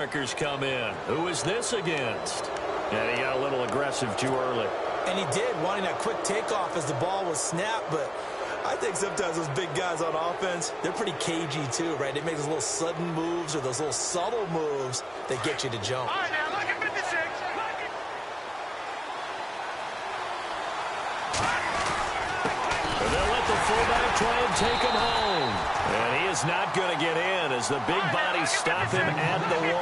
Markers come in. Who is this against? And he got a little aggressive too early. And he did, wanting that quick takeoff as the ball was snapped. But I think sometimes those big guys on offense, they're pretty cagey too, right? They make those little sudden moves or those little subtle moves that get you to jump. All right, now, look at 56. And they'll let the fullback try and take him home. And he is not going to get in as the big bodies stop him at the 1.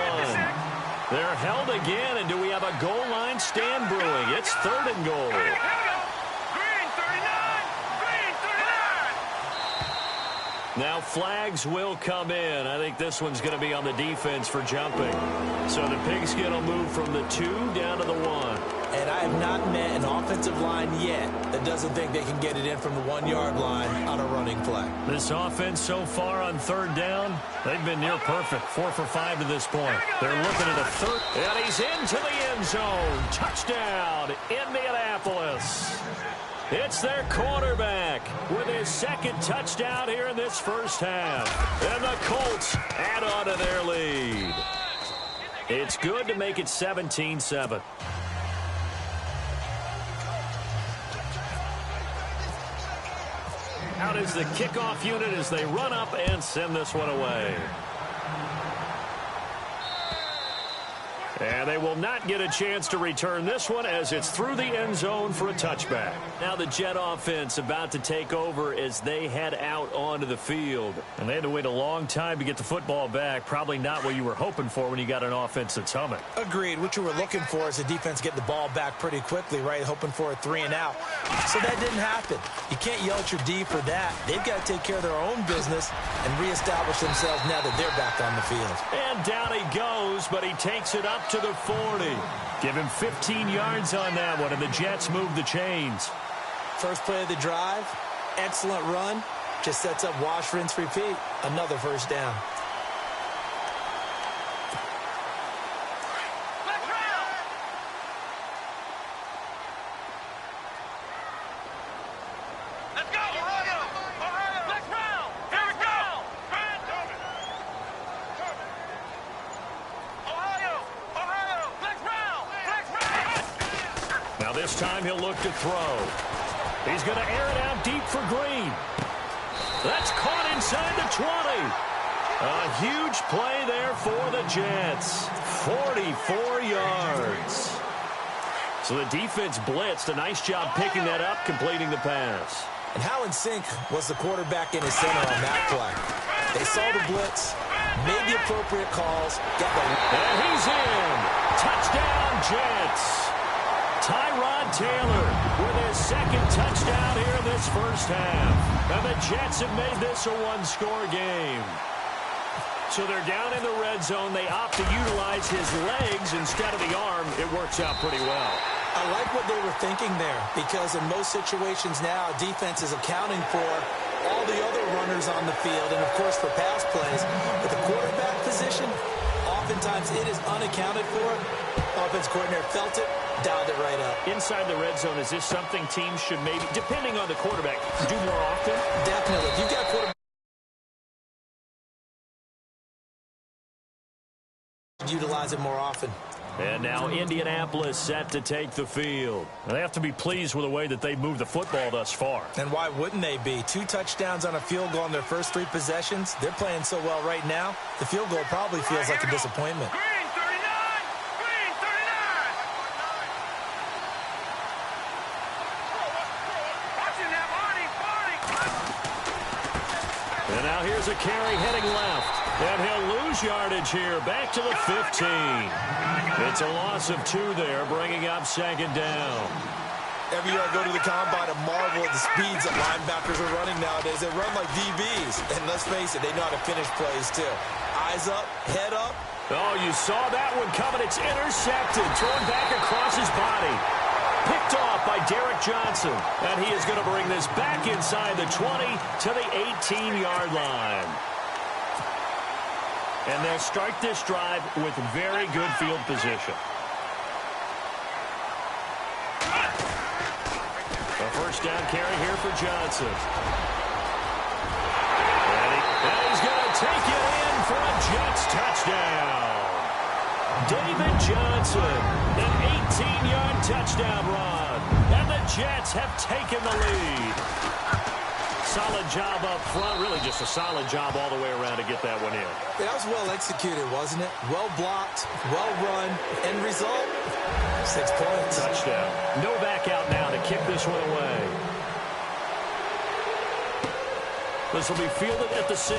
They're held again, and do we have a goal line stand brewing? It's 3rd and goal. Here we go. Green 39. Green 39. Now flags will come in. I think this one's going to be on the defense for jumping. So the pigskin will move from the 2 down to the 1. And I have not met an offensive line yet that doesn't think they can get it in from the 1-yard line on a running play. This offense so far on 3rd down, they've been near perfect. 4 for 5 to this point. They're looking at a 3rd. And he's into the end zone. Touchdown, Indianapolis. It's their quarterback with his 2nd touchdown here in this first half. And the Colts add on to their lead. It's good to make it 17-7. Out is the kickoff unit as they run up and send this one away. And they will not get a chance to return this one as it's through the end zone for a touchback. Now the Jet offense about to take over as they head out onto the field. And they had to wait a long time to get the football back. Probably not what you were hoping for when you got an offense that's humming. Agreed. What you were looking for is the defense getting the ball back pretty quickly, right? Hoping for a 3 and out. So that didn't happen. You can't yell at your D for that. They've got to take care of their own business and reestablish themselves now that they're back on the field. And down he goes, but he takes it up to the 40. Give him 15 yards on that one, and the Jets move the chains. First play of the drive, excellent run. Just sets up wash, rinse, repeat. Another first down. Let's go, Ohio! Ohio! Let's round! Here we go! Ohio! Ohio! Let's round! Let's round! Now this time he'll look to throw. He's going to air it out deep for Green. That's caught inside the 20. A huge play there for the Jets. 44 yards. So the defense blitzed. A nice job picking that up, completing the pass. And how in sync was the quarterback in his center on that play? They saw the blitz, made the appropriate calls, got the... And he's in. Touchdown, Jets. Tyrod Taylor with his 2nd touchdown here in this first half. And the Jets have made this a one-score game. So they're down in the red zone. They opt to utilize his legs instead of the arm. It works out pretty well. I like what they were thinking there, because in most situations now, defense is accounting for all the other runners on the field and, of course, for pass plays. But the quarterback position, oftentimes it is unaccounted for. Offense coordinator felt it, dialed it right up. Inside the red zone, is this something teams should maybe, depending on the quarterback, do more often? Definitely. If you've got a quarterback, utilize it more often. And now Indianapolis set to take the field. They have to be pleased with the way that they've moved the football thus far. And why wouldn't they be? 2 touchdowns on a field goal in their first 3 possessions. They're playing so well right now, the field goal probably feels like a disappointment. Green 39! Green 39! Watching that, Marty! And now here's a carry heading left. And he'll lose yardage here, back to the 15. It's a loss of 2 there, bringing up 2nd down. Every year I go to the combine and marvel at the speeds that linebackers are running nowadays. They run like DBs. And let's face it, they know how to finish plays too. Eyes up, head up. Oh, you saw that one coming. It's intercepted, thrown back across his body. Picked off by Derek Johnson. And he is going to bring this back inside the 20 to the 18-yard line. And they'll start this drive with very good field position. A first down carry here for Johnson. And he's going to take it in for a Jets touchdown. David Johnson, an 18-yard touchdown run. And the Jets have taken the lead. Solid job up front. Really just a solid job all the way around to get that one in. That was well executed, wasn't it? Well blocked, well run. End result, 6 points. Touchdown. No back out now to kick this one away. This will be fielded at the 6.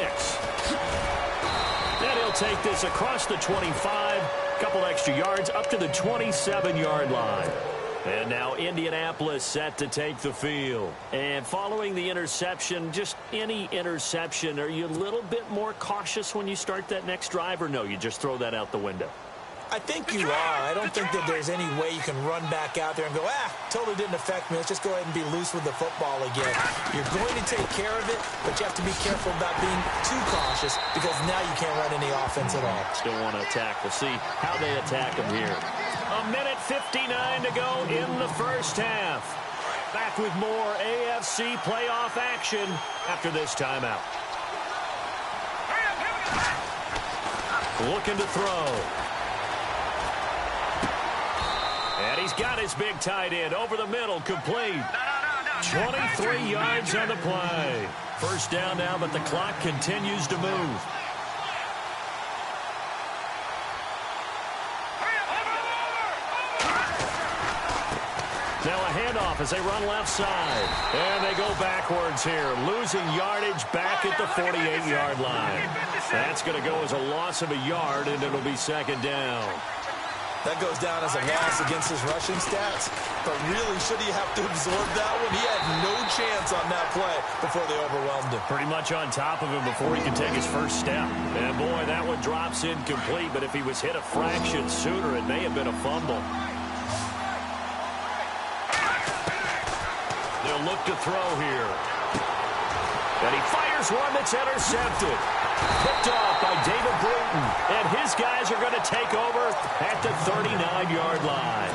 And he'll take this across the 25. Couple extra yards up to the 27-yard line. And now Indianapolis set to take the field. And following the interception, just any interception, are you a little bit more cautious when you start that next drive, or no, you just throw that out the window? I think you are. I don't think that there's any way you can run back out there and go, totally didn't affect me. Let's just go ahead and be loose with the football again. You're going to take care of it, but you have to be careful about being too cautious because now you can't run any offense at all. Still want to attack. We'll see how they attack them here. A minute 59 to go in the first half. Back with more AFC playoff action after this timeout. Looking to throw. And he's got his big tight end over the middle, complete. 23 yards on the play. First down now, but the clock continues to move. Now a handoff as they run left side. And they go backwards here, losing yardage back at the 48-yard line. That's going to go as a loss of a yard, and it'll be second down. That goes down as a loss against his rushing stats. But really, should he have to absorb that one? He had no chance on that play before they overwhelmed him. Pretty much on top of him before he could take his first step. And, boy, that one drops incomplete. But if he was hit a fraction sooner, it may have been a fumble. They'll look to throw here. And he fires one that's intercepted. Picked off by David Bruton. And his guys are going to take over at the 39-yard line.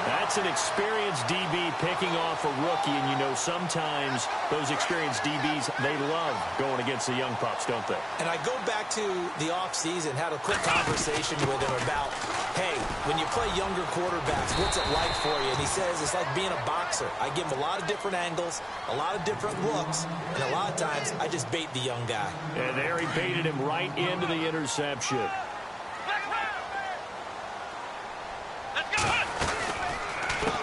That's an experienced DB picking off a rookie. And, you know, sometimes those experienced DBs, they love going against the young pups, don't they? And I go back to the offseason, had a quick conversation with him about, hey, when you play younger quarterbacks, what's it like for you? And he says it's like being a boxer. I give him a lot of different angles, a lot of different looks, and a lot of times I just bait the young guy. And there he baited him right into the interception.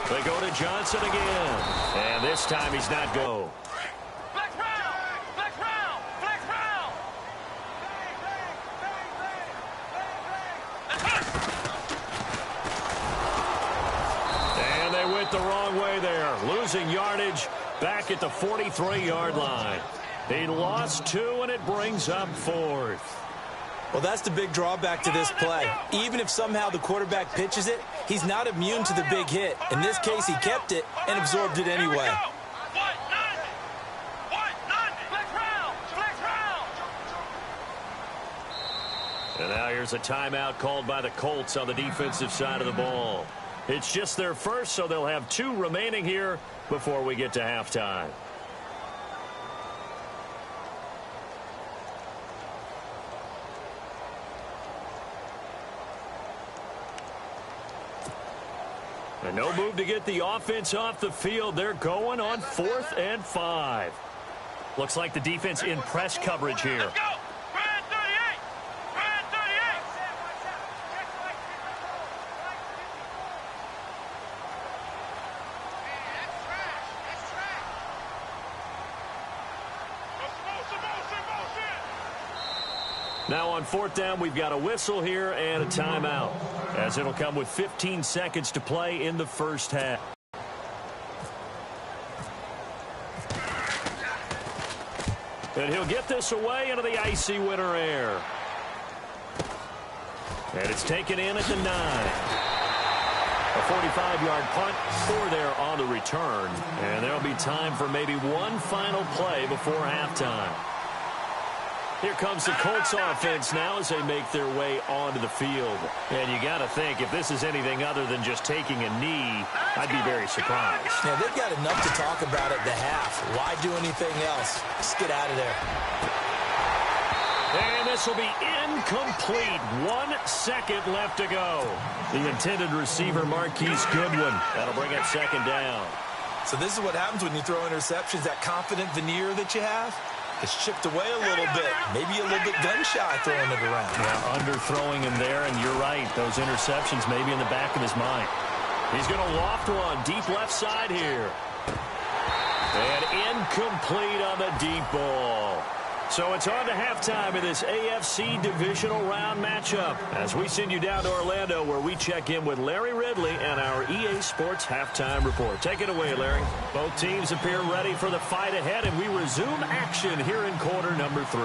They go to Johnson again. And this time he's not go. Flex round! Flex round! Flex round! And they went the wrong way there. Losing yardage back at the 43-yard line. He lost 2, and it brings up 4th. Well, that's the big drawback to this play. Even if somehow the quarterback pitches it, he's not immune to the big hit. In this case, he kept it and absorbed it anyway. And now here's a timeout called by the Colts on the defensive side of the ball. It's just their first, so they'll have 2 remaining here before we get to halftime. And no move to get the offense off the field. They're going on 4th and 5. Looks like the defense in press coverage here. Let's go! Brand 38! Brand 38! Now on 4th down, we've got a whistle here and a timeout, as it'll come with 15 seconds to play in the first half. And he'll get this away into the icy winter air. And it's taken in at the 9. A 45-yard punt for there on the return. And there'll be time for maybe one final play before halftime. Here comes the Colts offense now as they make their way onto the field. And you got to think, if this is anything other than just taking a knee, I'd be very surprised. Yeah, they've got enough to talk about at the half. Why do anything else? Just get out of there. And this this will be incomplete. 1 second left to go. The intended receiver, Marquise Goodwin. That'll bring up second down. So this is what happens when you throw interceptions. That confident veneer that you have, it's chipped away a little bit. Maybe a little bit gun-shy throwing it around. Yeah, underthrowing him there, and you're right. Those interceptions may be in the back of his mind. He's going to loft one deep left side here. And incomplete on the deep ball. So it's on to halftime in this AFC divisional round matchup as we send you down to Orlando where we check in with Larry Ridley and our EA Sports halftime report. Take it away, Larry. Both teams appear ready for the fight ahead, and we resume action here in quarter number 3.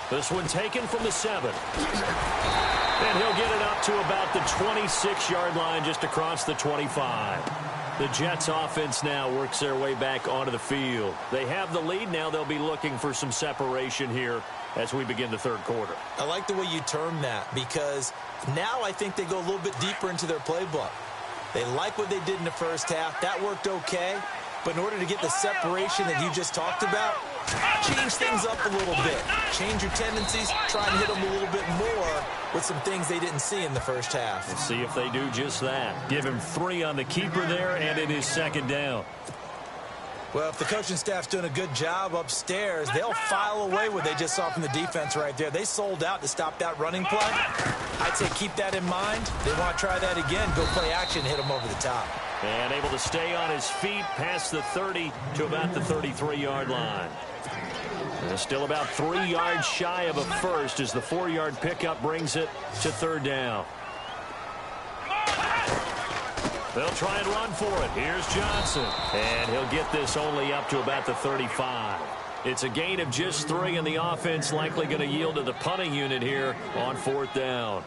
This one taken from the 7. And he'll get it up to about the 26-yard line just across the 25. The Jets offense now works their way back onto the field. They have the lead. Now they'll be looking for some separation here as we begin the third quarter. I like the way you term that because now I think they go a little bit deeper into their playbook. They like what they did in the first half. That worked okay. But in order to get the separation that you just talked about, change things up a little bit. Change your tendencies. Try and hit them a little bit more with some things they didn't see in the first half. Let's see if they do just that. Give him 3 on the keeper there, and it is second down. Well, if the coaching staff's doing a good job upstairs, they'll file away what they just saw from the defense right there. They sold out to stop that running play. I'd say keep that in mind. They want to try that again. Go play action, hit them over the top. And able to stay on his feet past the 30 to about the 33-yard line. And still about 3 yards shy of a first as the 4-yard pickup brings it to third down. They'll try and run for it. Here's Johnson. And he'll get this only up to about the 35. It's a gain of just 3, and the offense likely going to yield to the punting unit here on 4th down.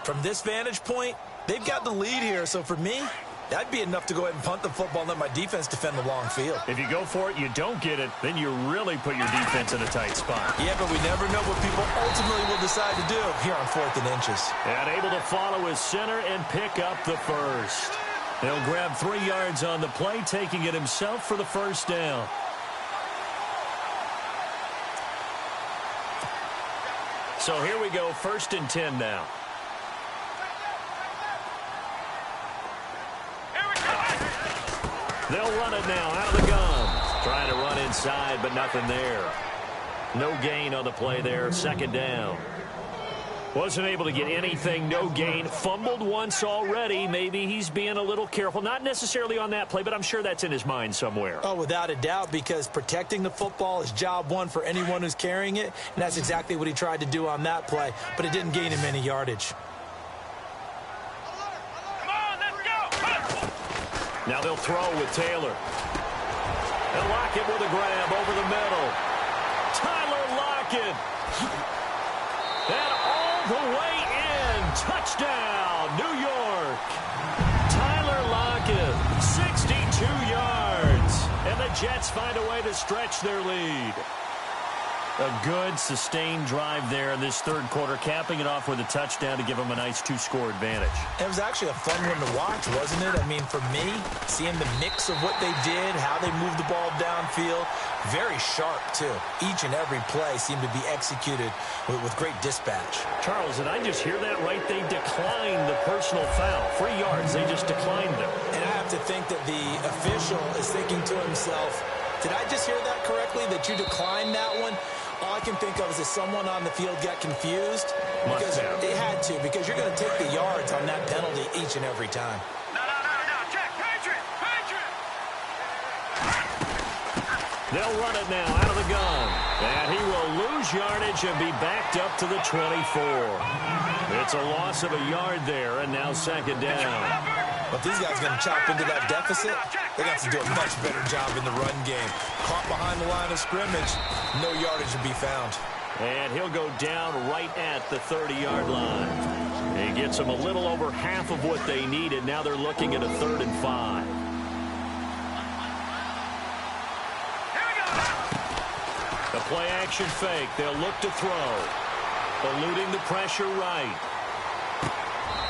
From this vantage point, they've got the lead here. So for me, that'd be enough to go ahead and punt the football and let my defense defend the long field. If you go for it, you don't get it, then you really put your defense in a tight spot. Yeah, but we never know what people ultimately will decide to do here on 4th and inches. And able to follow his center and pick up the first. He'll grab 3 yards on the play, taking it himself for the first down. So here we go, 1st and 10 now. They'll run it now out of the gun. Trying to run inside, but nothing there. No gain on the play there, 2nd down. Wasn't able to get anything, no gain. Fumbled once already. Maybe he's being a little careful. Not necessarily on that play, but I'm sure that's in his mind somewhere. Oh, without a doubt, because protecting the football is job 1 for anyone who's carrying it, and that's exactly what he tried to do on that play, but it didn't gain him any yardage. Now they'll throw with Taylor. And Lockett with a grab over the middle. Tyler Lockett. And all the way in. Touchdown, New York. Tyler Lockett, 62 yards. And the Jets find a way to stretch their lead. A good, sustained drive there in this third quarter, capping it off with a touchdown to give them a nice 2-score advantage. It was actually a fun one to watch, wasn't it? I mean, for me, seeing the mix of what they did, how they moved the ball downfield, very sharp, too. Each and every play seemed to be executed with great dispatch. Charles, did I just hear that right? They declined the personal foul. 3 yards, they just declined them. And I have to think that the official is thinking to himself, did I just hear that correctly, that you declined that one? All I can think of is that someone on the field got confused. Because it had to, because you're going to take the yards on that penalty each and every time. No. Check. Patriot. They'll run it now out of the gun. And he will lose yardage and be backed up to the 24. It's a loss of a yard there, and now 2nd down. But these guys are going to chop into that deficit. They got to do a much better job in the run game. Caught behind the line of scrimmage, no yardage to be found. And he'll go down right at the 30-yard line. He gets them a little over half of what they needed. Now they're looking at a 3rd and 5. The play-action fake. They'll look to throw. Eluding the pressure right.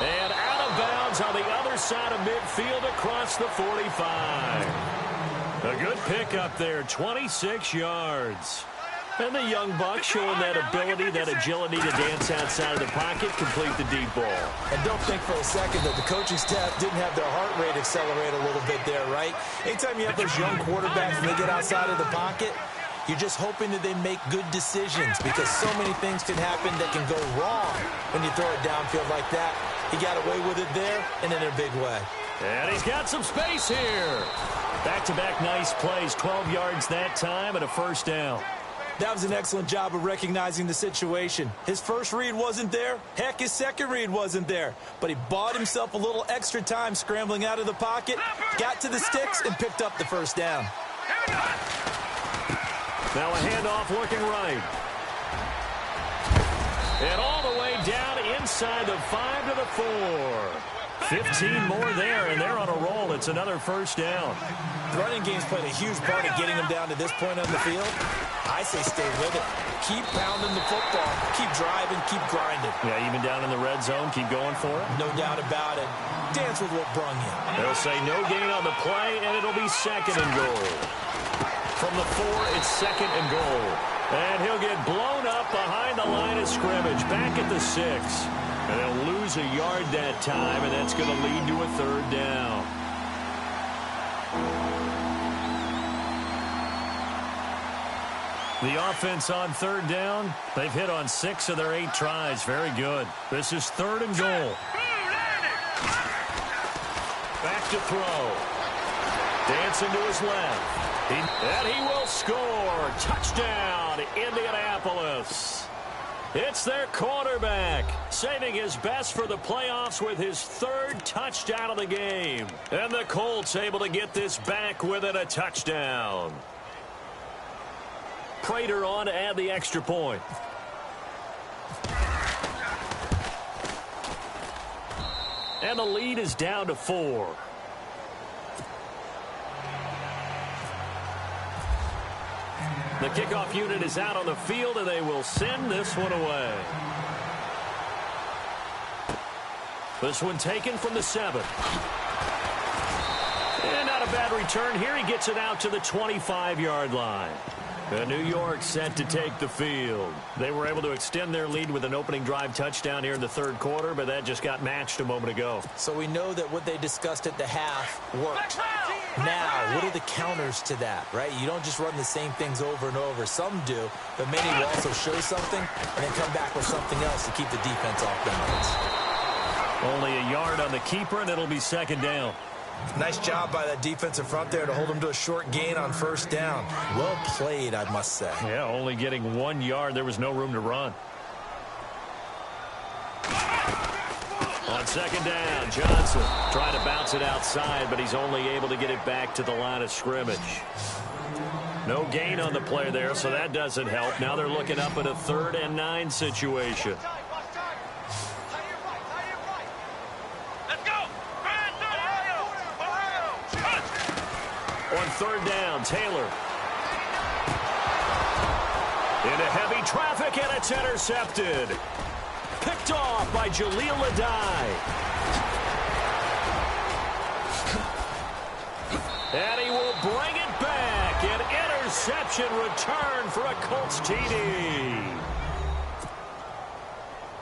And out of bounds on the other side of midfield across the 45. A good pickup there, 26 yards. And the young buck showing that ability, that agility to dance outside of the pocket, complete the deep ball. And don't think for a second that the coaching staff didn't have their heart rate accelerate a little bit there, right? Anytime you have those young quarterbacks and they get outside of the pocket, you're just hoping that they make good decisions because so many things can happen that can go wrong when you throw it downfield like that. He got away with it there and in a big way. And he's got some space here. Back-to-back nice plays, 12 yards that time and a first down. That was an excellent job of recognizing the situation. His first read wasn't there. Heck, his second read wasn't there. But he bought himself a little extra time scrambling out of the pocket, got to the sticks, and picked up the first down. Now a handoff looking right. And all the way down inside the 5 to the 4. 15 more there, and they're on a roll. It's another first down. The running game's played a huge part in getting them down to this point on the field. I say stay with it. Keep pounding the football. Keep driving. Keep grinding. Yeah, even down in the red zone, keep going for it. No doubt about it. Dance with what brung you. They'll say no gain on the play, and it'll be second and goal. From the 4, it's second and goal. And he'll get blown up behind the line of scrimmage, back at the 6. And they'll lose a yard that time, and that's going to lead to a third down. The offense on third down, they've hit on 6 of their 8 tries. Very good. This is third and goal. Back to throw. Dancing to his left. And he will score. Touchdown, Indianapolis. It's their quarterback, saving his best for the playoffs with his 3rd touchdown of the game. And the Colts able to get this back within a touchdown. Prater on to add the extra point. And the lead is down to 4. The kickoff unit is out on the field, and they will send this one away. This one taken from the 7. And not a bad return here. He gets it out to the 25-yard line. New York set to take the field. They were able to extend their lead with an opening drive touchdown here in the 3rd quarter, but that just got matched a moment ago. So we know that what they discussed at the half worked. Now, what are the counters to that, right? You don't just run the same things over and over. Some do, but many will also show something and then come back with something else to keep the defense off balance. Only a yard on the keeper, and it'll be second down. Nice job by that defensive front there to hold him to a short gain on first down. Well played, I must say. Yeah, only getting 1 yard. There was no room to run. On second down, Johnson trying to bounce it outside, but he's only able to get it back to the line of scrimmage. No gain on the play there, so that doesn't help. Now they're looking up at a 3rd and 9 situation. On third down, Taylor. Into heavy traffic, and it's intercepted. Picked off by Jaleel Adai. And he will bring it back. An interception return for a Colts TD.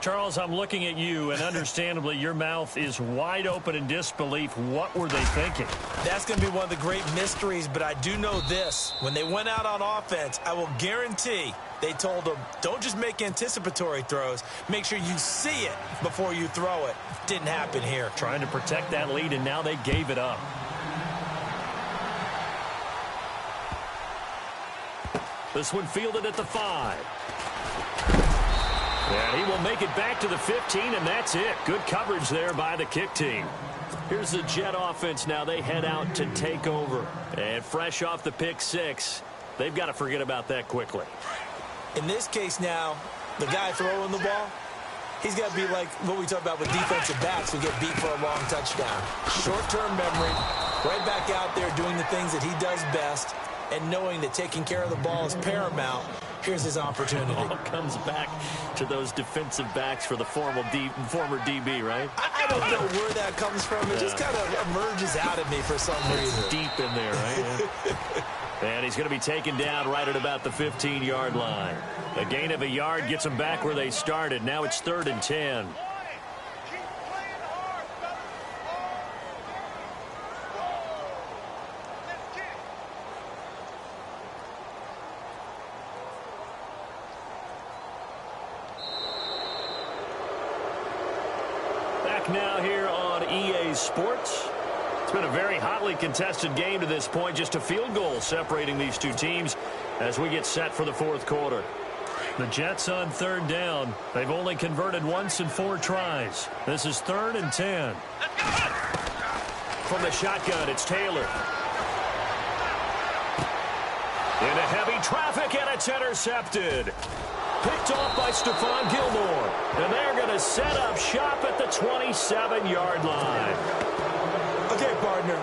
Charles, I'm looking at you, and understandably, your mouth is wide open in disbelief. What were they thinking? That's going to be one of the great mysteries, but I do know this. When they went out on offense, I will guarantee they told them, don't just make anticipatory throws. Make sure you see it before you throw it. Didn't happen here. Trying to protect that lead, and now they gave it up. This one fielded at the 5. And he will make it back to the 15, and that's it. Good coverage there by the kick team. Here's the Jet offense now. They head out to take over. And fresh off the pick 6, they've got to forget about that quickly. In this case now, the guy throwing the ball, he's got to be like what we talk about with defensive backs who get beat for a long touchdown. Short-term memory, right back out there doing the things that he does best, and knowing that taking care of the ball is paramount. Here's his opportunity. All comes back to those defensive backs for the former DB, right? I don't know where that comes from. It just kind of emerges out of me for some reason. It's deep in there, right? And he's going to be taken down right at about the 15-yard line. A gain of a yard gets them back where they started. Now it's 3rd and 10. Back now here on EA Sports. It's been a very hotly contested game to this point. Just a field goal separating these two teams as we get set for the 4th quarter. The Jets on 3rd down. They've only converted once in 4 tries. This is 3rd and 10. From the shotgun, it's Taylor. Into heavy traffic, and it's intercepted. Picked off by Stephon Gilmore. And they're going to set up shop at the 27-yard line. Okay, partner,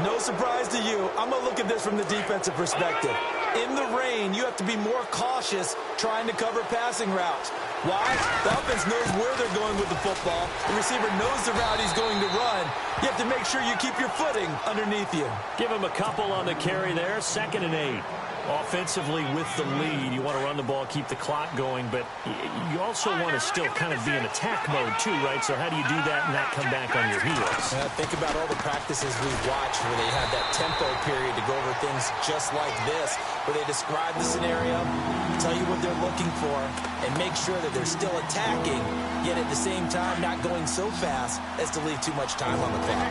no surprise to you. I'm going to look at this from the defensive perspective. In the rain, you have to be more cautious trying to cover passing routes. Why? The offense knows where they're going with the football. The receiver knows the route he's going to run. You have to make sure you keep your footing underneath you. Give him a couple on the carry there. 2nd and 8. Offensively with the lead, you want to run the ball, keep the clock going, but you also want to still kind of be in attack mode too, right? So how do you do that and not come back on your heels? Think about all the practices we've watched where they have that tempo period to go over things just like this, where they describe the scenario, tell you what they're looking for, and make sure that they're still attacking, yet at the same time not going so fast as to leave too much time on the clock.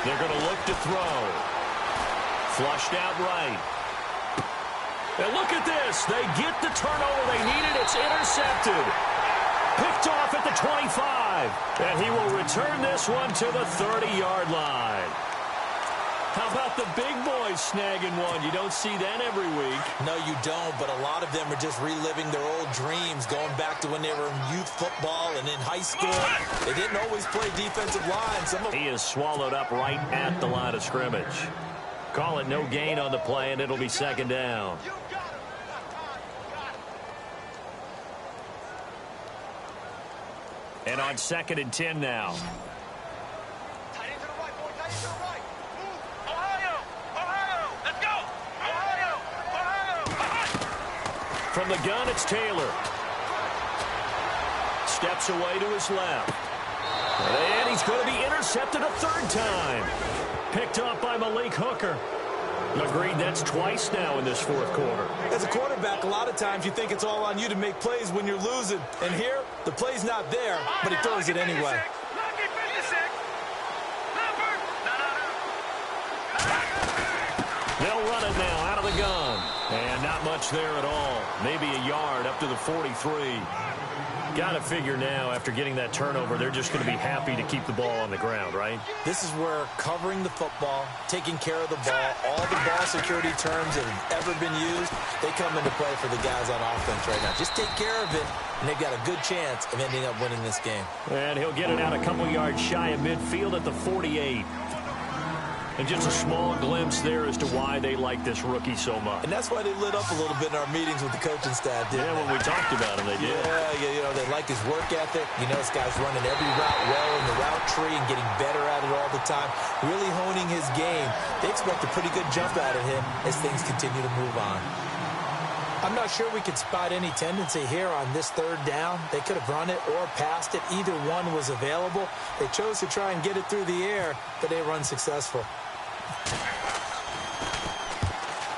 They're going to look to throw. Flushed out right. And look at this. They get the turnover they needed. It's intercepted. Picked off at the 25. And he will return this one to the 30-yard line. How about the big boys snagging one? You don't see that every week. No, you don't, but a lot of them are just reliving their old dreams, going back to when they were in youth football and in high school. They didn't always play defensive line. He is swallowed up right at the line of scrimmage. Call it no gain on the play, and it'll be 2nd down. And on 2nd and 10 now. From the gun, it's Taylor. Steps away to his left. And he's going to be intercepted a 3rd time. Picked off by Malik Hooker. Agreed, that's twice now in this 4th quarter. As a quarterback, a lot of times you think it's all on you to make plays when you're losing. And here, the play's not there, but he throws it anyway. They'll run it now out of the gun. And not much there at all. Maybe a yard up to the 43. Got to figure now, after getting that turnover, they're just going to be happy to keep the ball on the ground, right? This is where covering the football, taking care of the ball, all the ball security terms that have ever been used, they come into play for the guys on offense right now. Just take care of it, and they've got a good chance of ending up winning this game. And he'll get it out a couple yards shy of midfield at the 48. And just a small glimpse there as to why they like this rookie so much. And that's why they lit up a little bit in our meetings with the coaching staff, didn't they? When we talked about him, they did. Yeah, you know, they like his work ethic. You know, this guy's running every route well in the route tree and getting better at it all the time, really honing his game. They expect a pretty good jump out of him as things continue to move on. I'm not sure we could spot any tendency here on this 3rd down. They could have run it or passed it. Either one was available. They chose to try and get it through the air, but they run successful.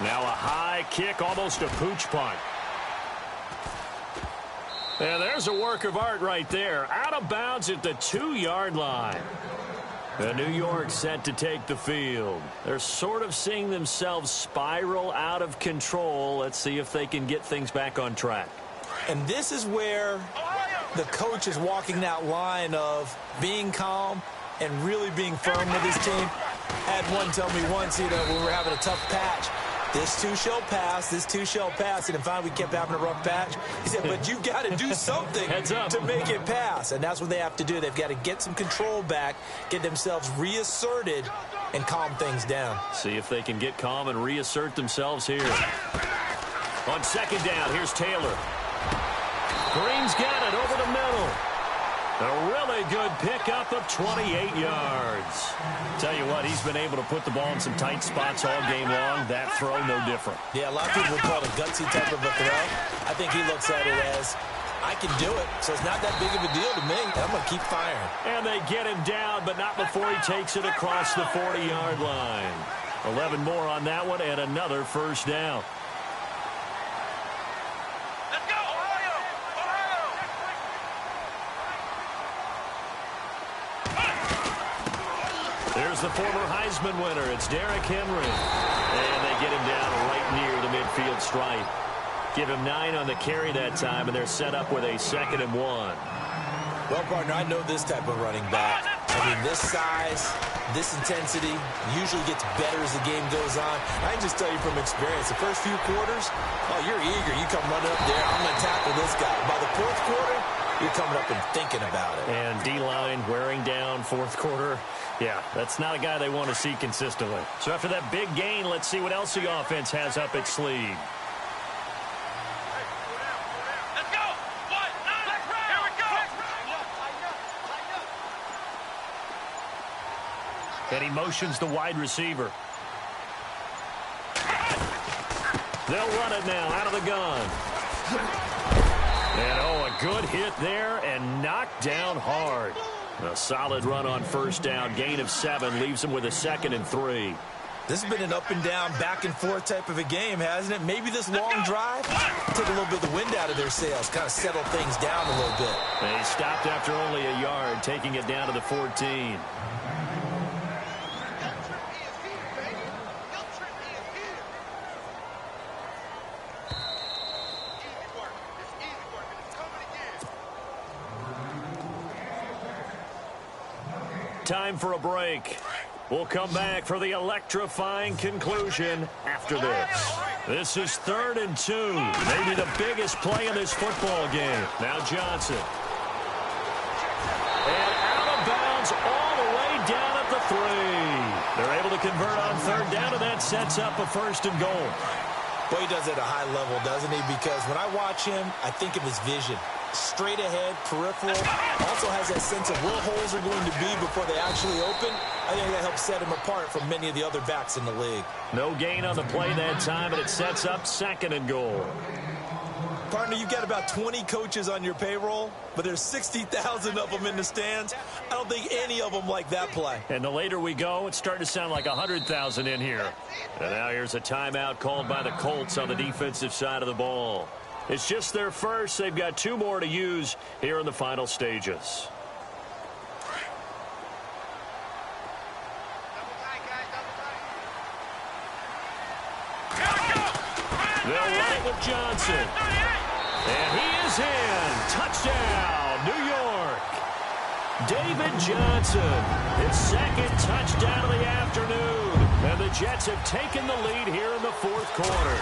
Now a high kick, almost a pooch punt. And there's a work of art right there. Out of bounds at the 2-yard line. The New York set to take the field. They're sort of seeing themselves spiral out of control. Let's see if they can get things back on track. And this is where the coach is walking that line of being calm and really being firm with his team. Had one tell me once, you know, when we were having a tough patch, this too shall pass, this too shall pass. And finally, we kept having a rough patch. He said, but you've got to do something to make it pass. And that's what they have to do. They've got to get some control back, get themselves reasserted, and calm things down. See if they can get calm and reassert themselves here. On 2nd down, here's Taylor. Green He's got it over the middle. A really good pickup of 28 yards. Tell you what, he's been able to put the ball in some tight spots all game long. That throw, no different. Yeah, a lot of people would call it a gutsy type of a throw. I think he looks at it as, I can do it, so it's not that big of a deal to me. I'm going to keep firing. And they get him down, but not before he takes it across the 40-yard line. 11 more on that one and another first down. Let's go, Ohio! There's the former Heisman winner. It's Derrick Henry. And they get him down right near the midfield stripe. Give him 9 on the carry that time, and they're set up with a 2nd and 1. Well, partner, I know this type of running back. I mean, this size, this intensity usually gets better as the game goes on. I can just tell you from experience, the first few quarters, oh, you're eager. You come running up there, I'm going to tackle this guy. By the 4th quarter, you're coming up and thinking about it. And D-line wearing down 4th quarter. Yeah, that's not a guy they want to see consistently. So after that big gain, let's see what else the offense has up its sleeve. Let's go! One, here we go! And he motions the wide receiver. They'll run it now out of the gun. And, oh, a good hit there and knocked down hard. A solid run on first down. Gain of 7 leaves them with a 2nd and 3. This has been an up and down, back and forth type of a game, hasn't it? Maybe this long drive took a little bit of the wind out of their sails, kind of settled things down a little bit. They stopped after only a yard, taking it down to the 14. Time for a break. We'll come back for the electrifying conclusion after this. This is 3rd and 2. Maybe the biggest play in this football game. Now Johnson. And out of bounds all the way down at the 3. They're able to convert on 3rd down, and that sets up a 1st and goal. Boy, he does it at a high level, doesn't he? Because when I watch him, I think of his vision. Straight ahead, peripheral, also has that sense of where holes are going to be before they actually open. I think that helps set him apart from many of the other backs in the league. No gain on the play that time, and it sets up 2nd and goal. Partner, you've got about 20 coaches on your payroll, but there's 60,000 of them in the stands. I don't think any of them like that play. And the later we go, it's starting to sound like 100,000 in here. And now here's a timeout called by the Colts on the defensive side of the ball. It's just their first. They've got 2 more to use here in the final stages. They'll run it with Johnson. And he is in. Touchdown, New York. David Johnson, his 2nd touchdown of the afternoon. And the Jets have taken the lead here in the 4th quarter.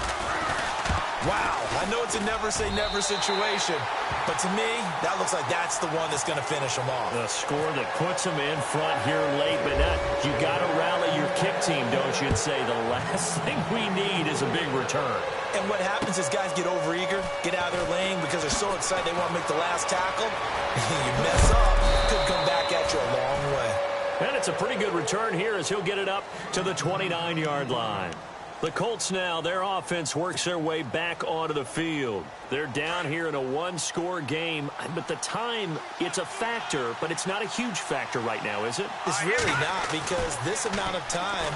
Wow, I know it's a never-say-never situation, but to me, that looks like that's the one that's going to finish them off. A score that puts them in front here late, but you got to rally your kick team, don't you, and say the last thing we need is a big return. And what happens is guys get overeager, get out of their lane because they're so excited they want to make the last tackle. You mess up, could come back at you a long way. And it's a pretty good return here as he'll get it up to the 29-yard line. The Colts now, their offense works their way back onto the field. They're down here in a 1-score game, but the time, it's a factor, but it's not a huge factor right now, is it? It's really not, because this amount of time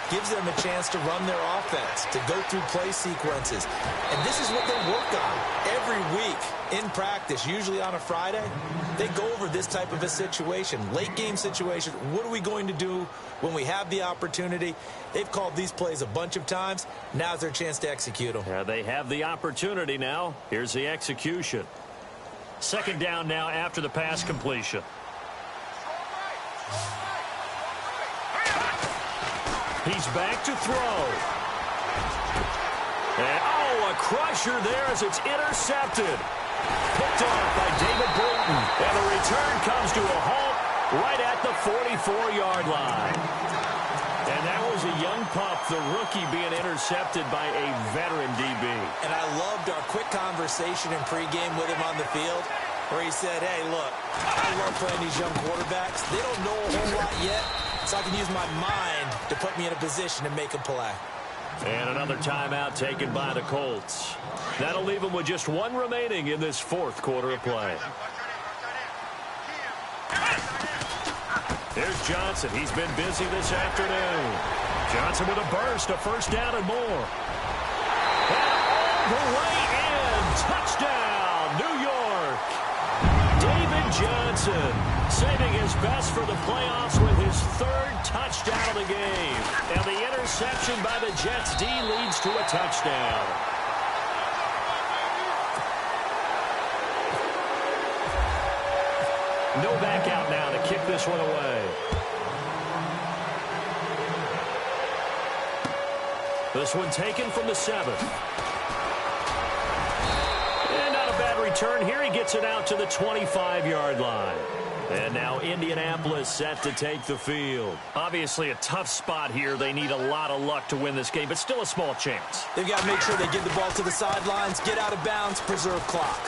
gives them a chance to run their offense, to go through play sequences. And this is what they work on every week in practice, usually on a Friday. They go over this type of a situation, late game situation. What are we going to do when we have the opportunity? They've called these plays a bunch of times. Now's their chance to execute them. Yeah, they have the opportunity now. Here's the execution. 2nd down now after the pass completion. He's back to throw. And, oh, a crusher there as it's intercepted. Picked off by David Bolton. And the return comes to a halt right at the 44-yard line. And that was a young pup, the rookie, being intercepted by a veteran DB. And I loved our quick conversation in pregame with him on the field where he said, hey, look, I love playing these young quarterbacks. They don't know a whole lot yet, so I can use my mind to put me in a position to make a play. And another timeout taken by the Colts. That'll leave them with just one remaining in this fourth quarter of play. Here's Johnson. He's been busy this afternoon. Johnson with a burst, a first down and more. And all the way in. Touchdown, New York. David Johnson saving his best for the playoffs with his third touchdown of the game. And the interception by the Jets D leads to a touchdown. No back out now to kick this one away. This one taken from the 7. And not a bad return here. He gets it out to the 25-yard line. And now Indianapolis set to take the field. Obviously a tough spot here. They need a lot of luck to win this game, but still a small chance. They've got to make sure they get the ball to the sidelines, get out of bounds, preserve clock.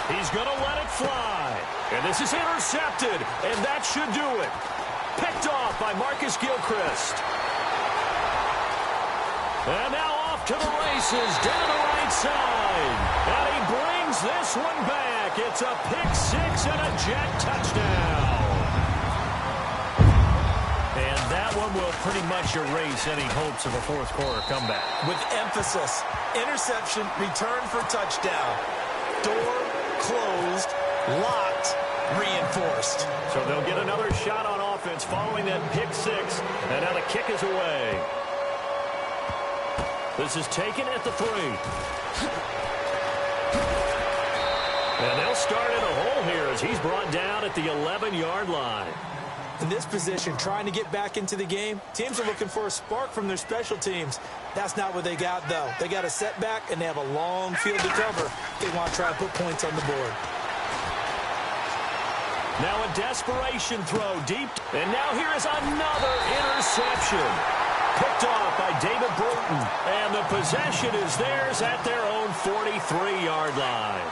He's going to let it fly. And this is intercepted, and that should do it. Picked off by Marcus Gilchrist. And now off to the races, down the right side. And he brings this one back. It's a pick-6 and a Jet touchdown. And that one will pretty much erase any hopes of a fourth quarter comeback. With emphasis, interception, return for touchdown. Door closed, locked, reinforced. So they'll get another shot on offense following that pick-6. And now the kick is away. This is taken at the 3. And they'll start in a hole here as he's brought down at the 11-yard line. In this position, trying to get back into the game, teams are looking for a spark from their special teams. That's not what they got, though. They got a setback, and they have a long field to cover. They want to try to put points on the board. Now a desperation throw deep. And now here is another interception. Picked off by David Bruton. And the possession is theirs at their own 43-yard line.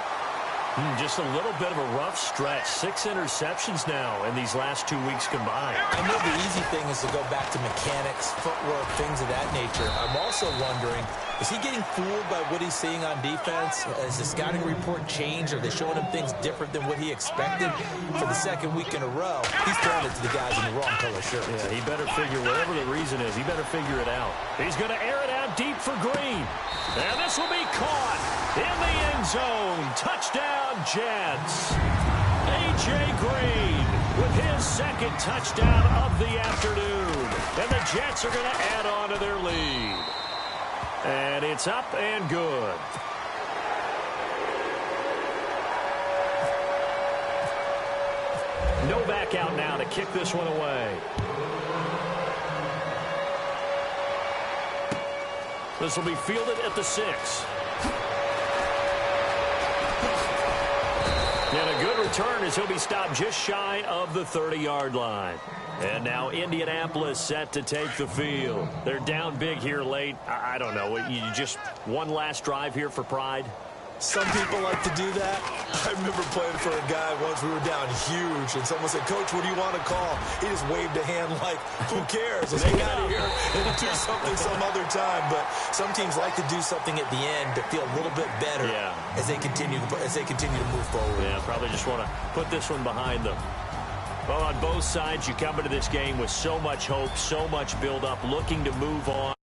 Just a little bit of a rough stretch. 6 interceptions now in these last 2 weeks combined. I know the easy thing is to go back to mechanics, footwork, things of that nature. I'm also wondering, is he getting fooled by what he's seeing on defense? Has the scouting report changed? Are they showing him things different than what he expected? For the second week in a row, he's throwing it to the guys in the wrong color shirts. Yeah, he better figure, whatever the reason is, he better figure it out. He's going to air it out deep for Green. And this will be caught in the end zone. Touchdown, Jets. A.J. Green with his second touchdown of the afternoon. And the Jets are going to add on to their lead. And it's up and good. No back out now to kick this one away. This will be fielded at the 6. And a good return as he'll be stopped just shy of the 30-yard line. And now Indianapolis set to take the field. They're down big here late. I don't know. You just one last drive here for pride? Some people like to do that. I remember playing for a guy once. We were down huge, and someone said, Coach, what do you want to call? He just waved a hand like, who cares? Let's get out of here and do something some other time. But some teams like to do something at the end to feel a little bit better as they continue to move forward. Yeah, probably just want to put this one behind them. Well, on both sides, you come into this game with so much hope, so much build-up, looking to move on.